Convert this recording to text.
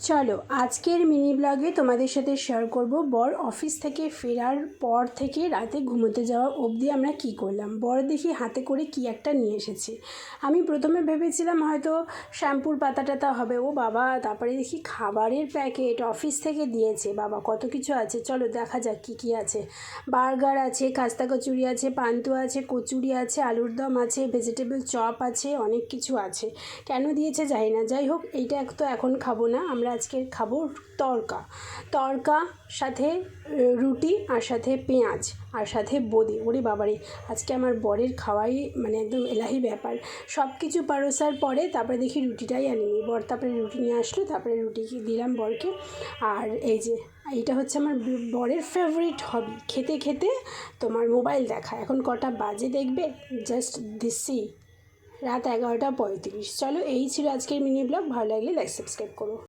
চলো আজকের মিনি ব্লগে তোমাদের সাথে শেয়ার করব বর অফিস থেকে ফেরার পর থেকে রাতে ঘুমোতে যাওয়া অবধি আমরা কি করলাম। বর দেখি হাতে করে কি একটা নিয়ে এসেছে। আমি প্রথমে ভেবেছিলাম হয়তো শ্যাম্পুর পাতা টাতা হবে, ও বাবা, তারপরে দেখি খাবারের প্যাকেট অফিস থেকে দিয়েছে। বাবা কত কিছু আছে, চলো দেখা যাক কী কী আছে। বার্গার আছে, খাস্তা কচুরি আছে, পান্তুয়া আছে, কচুরি আছে, আলুর দম আছে, ভেজিটেবল চপ আছে, অনেক কিছু আছে। কেন দিয়েছে জানি না, যাই হোক এইটা তো এখন খাবো না, আমরা আজকে খাবো তড়কা সাথে রুটি আর সাথে পেঁয়াজ আর সাথে বোঁদে। ওরে বাবারে, আজকে আমার বরের খাওয়াই মানে একদম এলাহি ব্যাপার। সব কিছু পরোসার পরে তারপরে দেখি রুটিটাই আনিনি বর, তারপরে রুটি নিয়ে আসলো, তারপরে রুটি দিলাম বরকে। আর এই যে এইটা হচ্ছে আমার বরের ফেভারিট হবি, খেতে খেতে তোমার মোবাইল দেখা। এখন কটা বাজে দেখবে, জাস্ট দিচ্ছি রাত 11:35। চলো এই ছিল আজকের মিনি ব্লগ, ভালো লাগলে লাইক সাবস্ক্রাইব করো।